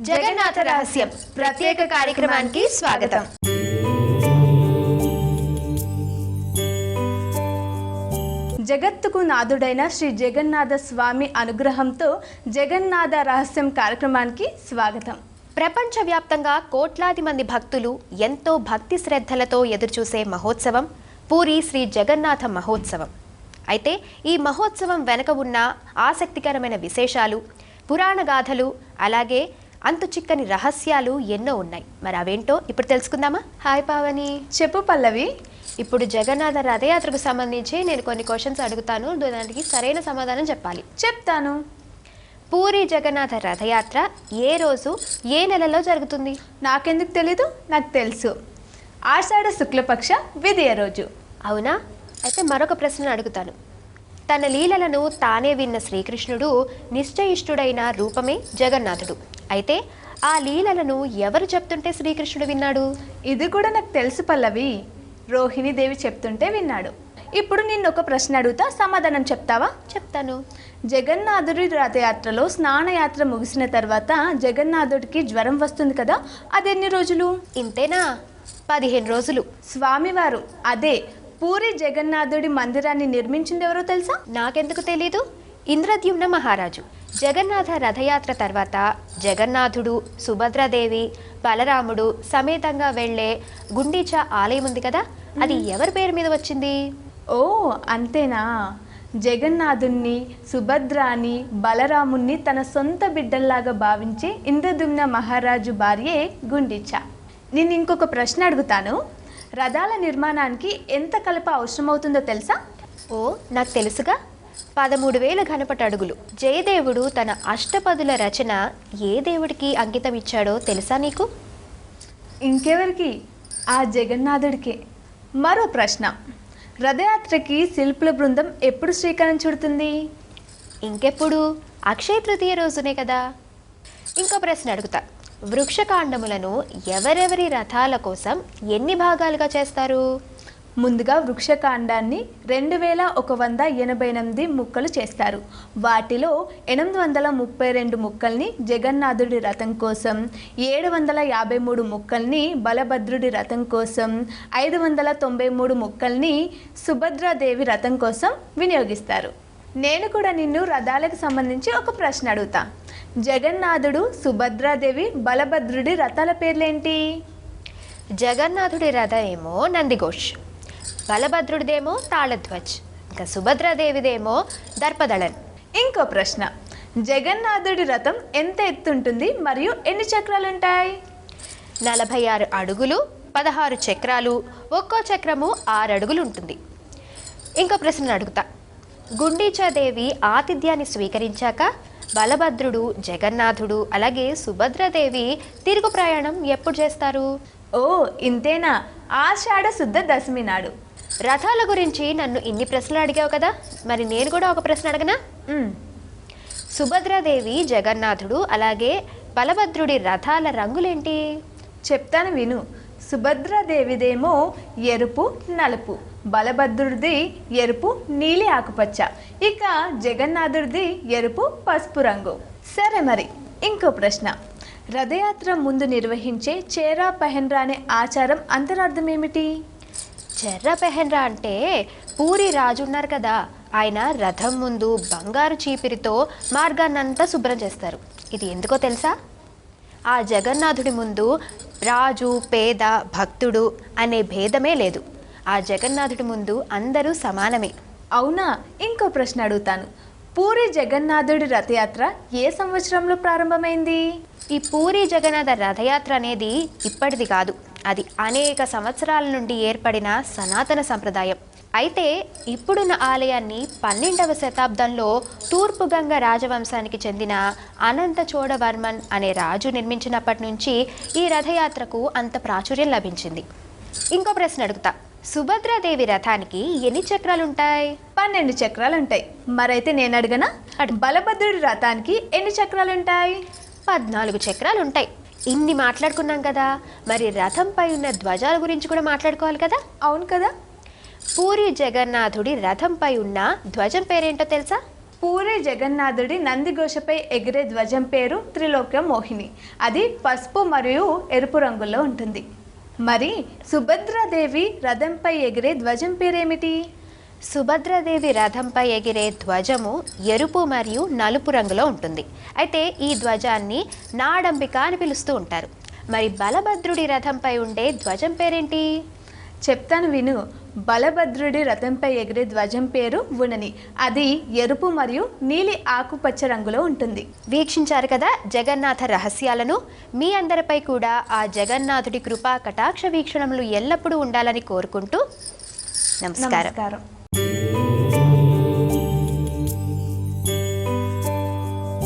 జగన్నాథ రహస్యం ప్రత్యేక కార్యక్రమానికి స్వాగతం. జగత్తుకు నాథుడైన శ్రీ జగన్నాథ స్వామి అనుగ్రహంతో జగన్నాథ రహస్యం కార్యక్రమానికి స్వాగతం. ప్రపంచవ్యాప్తంగా కోట్లాది మంది భక్తులు ఎంతో భక్తి శ్రద్ధలతో ఎదురుచూసే మహోత్సవం పూరి శ్రీ జగన్నాథ మహోత్సవం. అయితే ఈ మహోత్సవం వెనుక ఉన్న ఆసక్తికరమైన విశేషాలు, పురాణ గాథలు, అలాగే అంతు చిక్కని రహస్యాలు ఎన్నో ఉన్నాయి. మరి అవేంటో ఇప్పుడు తెలుసుకుందామా? హాయ్ పావని. చెప్పు పల్లవి. ఇప్పుడు జగన్నాథ రథయాత్రకు సంబంధించి నేను కొన్ని క్వశ్చన్స్ అడుగుతాను, దానికి సరైన సమాధానం చెప్పాలి. చెప్తాను. పూరి జగన్నాథ రథయాత్ర ఏ రోజు ఏ నెలలో జరుగుతుంది? నాకెందుకు తెలీదు? నాకు తెలుసు. ఆషాఢ శుక్లపక్ష విదియ రోజు. అవునా? అయితే మరొక ప్రశ్న అడుగుతాను. తన లీలలను తానే విన్న శ్రీకృష్ణుడు నిశ్చయిష్టుడైన రూపమే జగన్నాథుడు. అయితే ఆ లీలలను ఎవరు చెప్తుంటే శ్రీకృష్ణుడు విన్నాడు? ఇది కూడా నాకు తెలుసు పల్లవి. రోహిణి దేవి చెప్తుంటే విన్నాడు. ఇప్పుడు నిన్ను ఒక ప్రశ్న అడుగుతా, సమాధానం చెప్తావా? చెప్తాను. జగన్నాథుడి రథయాత్రలో స్నానయాత్ర ముగిసిన తర్వాత జగన్నాథుడికి జ్వరం వస్తుంది కదా, అదెన్ని రోజులు? ఇంతేనా? 15 రోజులు. స్వామివారు అదే పూరి జగన్నాథుడి మందిరాన్ని నిర్మించింది ఎవరో తెలుసా? నాకెందుకు తెలీదు? ఇంద్రద్యుమ్న మహారాజు. జగన్నాథ రథయాత్ర తర్వాత జగన్నాథుడు, సుభద్రాదేవి, బలరాముడు సమేతంగా వెళ్లే గుండీచా ఆలయం ఉంది కదా, అది ఎవరి పేరు మీద వచ్చింది? ఓ అంతేనా? జగన్నాథుణ్ణి, సుభద్రాని, బలరాముణ్ణి తన సొంత బిడ్డల్లాగా భావించే ఇంద్రద్యుమ్న మహారాజు భార్యే గుండీచా. నేను ఇంకొక ప్రశ్న అడుగుతాను. రథాల నిర్మాణానికి ఎంత కలప అవసరమవుతుందో తెలుసా? ఓ నాకు తెలుసుగా. 13,000 ఘనపట అడుగులు. జయదేవుడు తన అష్టపదుల రచన ఏ దేవుడికి అంకితం ఇచ్చాడో తెలుసా నీకు? ఇంకెవరికి? ఆ జగన్నాథుడికి. మరో ప్రశ్న. రథయాత్రకి శిల్పుల బృందం ఎప్పుడు శ్రీకారం చుడుతుంది? ఇంకెప్పుడు? అక్షయ తృతీయ రోజునే కదా. ఇంకో ప్రశ్న అడుగుతా. వృక్షకాండములను ఎవరెవరి రథాల కోసం ఎన్ని భాగాలుగా చేస్తారు? ముందుగా వృక్షకాండాన్ని 2188 ముక్కలు చేస్తారు. వాటిలో 832 ముక్కల్ని జగన్నాథుడి రథం కోసం, 753 ముక్కల్ని బలభద్రుడి రథం కోసం, 593 ముక్కల్ని సుభద్రాదేవి రథం కోసం వినియోగిస్తారు. నేను కూడా నిన్ను రథాలకు సంబంధించి ఒక ప్రశ్న అడుగుతా. జగన్నాథుడు, సుభద్రాదేవి, బలభద్రుడి రథాల పేర్లేంటి? జగన్నాథుడి రథం ఏమో నందిఘోష్, బలభద్రుడిదేమో తాళధ్వజ్, ఇంకా సుభద్రాదేవిదేమో దర్పదళన్. ఇంకో ప్రశ్న. జగన్నాథుడి రథం ఎంత ఎత్తుంటుంది మరియు ఎన్ని చక్రాలుంటాయి? 46 అడుగులు, 16 చక్రాలు, ఒక్కో చక్రము 6 అడుగులు ఉంటుంది. ఇంకో ప్రశ్న అడుగుతా. గుండీచాదేవి ఆతిథ్యాన్ని స్వీకరించాక బలభద్రుడు, జగన్నాథుడు అలాగే సుభద్రాదేవి తిరుగు ప్రయాణం ఎప్పుడు చేస్తారు? ఓ ఇంతేనా? ఆషాఢ శుద్ధ దశమి నాడు. రథాల గురించి నన్ను ఇన్ని ప్రశ్నలు అడిగావు కదా, మరి నేను కూడా ఒక ప్రశ్న అడగనా? సుభద్రాదేవి, జగన్నాథుడు అలాగే బలభద్రుడి రథాల రంగులేంటి? చెప్తాను విను. సుభద్రాదేవిదేమో ఎరుపు, నలుపు, బలభద్రుడిది ఎరుపు, నీలి ఆకుపచ్చ, ఇక జగన్నాథుడిది ఎరుపు, పసుపు రంగు. సరే, మరి ఇంకో ప్రశ్న. రథయాత్ర ముందు నిర్వహించే చేరా పెహన్రా అనే ఆచారం అంతరార్థం ఏమిటి? చెర్రా పెహన్రా అంటే పూరి రాజు ఉన్నారు కదా, ఆయన రథం ముందు బంగారు చీపిరితో మార్గాన్నంతా శుభ్రం చేస్తారు. ఇది ఎందుకో తెలుసా? ఆ జగన్నాథుడి ముందు రాజు, పేద, భక్తుడు అనే భేదమే లేదు. ఆ జగన్నాథుడి ముందు అందరూ సమానమే. అవునా? ఇంకో ప్రశ్న అడుగుతాను. పూరి జగన్నాథుడి రథయాత్ర ఏ సంవత్సరంలో ప్రారంభమైంది? ఈ పూరి జగన్నాథ రథయాత్ర అనేది ఇప్పటిది కాదు, అది అనేక సంవత్సరాల నుండి ఏర్పడిన సనాతన సంప్రదాయం. అయితే ఇప్పుడున్న ఆలయాన్ని 12వ శతాబ్దంలో తూర్పు గంగ రాజవంశానికి చెందిన అనంత చోడవర్మన్ అనే రాజు నిర్మించినప్పటి నుంచి ఈ రథయాత్రకు అంత ప్రాచుర్యం లభించింది. ఇంకో ప్రశ్న అడుగుతా. సుభద్రాదేవి రథానికి ఎన్ని చక్రాలుంటాయి? 12 చక్రాలుంటాయి. మరైతే నేను అడగనా? బలభద్రుడి రథానికి ఎన్ని చక్రాలుంటాయి? 14 చక్రాలుంటాయి. ఇన్ని మాట్లాడుకున్నాం కదా, మరి రథంపై ఉన్న ధ్వజాల గురించి కూడా మాట్లాడుకోవాలి కదా. అవును కదా. పూరి జగన్నాథుడి రథంపై ఉన్న ధ్వజం పేరేంటో తెలుసా? పూరి పూరి జగన్నాథుడి నందిఘోషపై ఎగిరే ధ్వజం పేరు త్రిలోక్య మోహిని. అది పసుపు మరియు ఎరుపు రంగులో ఉంటుంది. మరి సుభద్రాదేవి రథంపై ఎగిరే ధ్వజం పేరేమిటి? సుభద్రాదేవి రథంపై ఎగిరే ధ్వజము ఎరుపు మరియు నలుపు రంగులో ఉంటుంది. అయితే ఈ ధ్వజాన్ని నాడంబిక అని పిలుస్తూ ఉంటారు. మరి బలభద్రుడి రథంపై ఉండే ధ్వజం పేరేంటి? చెప్తాను విను. బలభద్రుడి రథంపై ఎగిరే ధ్వజం పేరు ఉనని. అది ఎరుపు మరియు నీలి ఆకుపచ్చ రంగులో ఉంటుంది. వీక్షించారు కదా జగన్నాథ రహస్యాలను. మీ అందరిపై కూడా ఆ జగన్నాథుడి కృపా కటాక్ష వీక్షణములు ఎల్లప్పుడూ ఉండాలని కోరుకుంటూ నమస్కారం.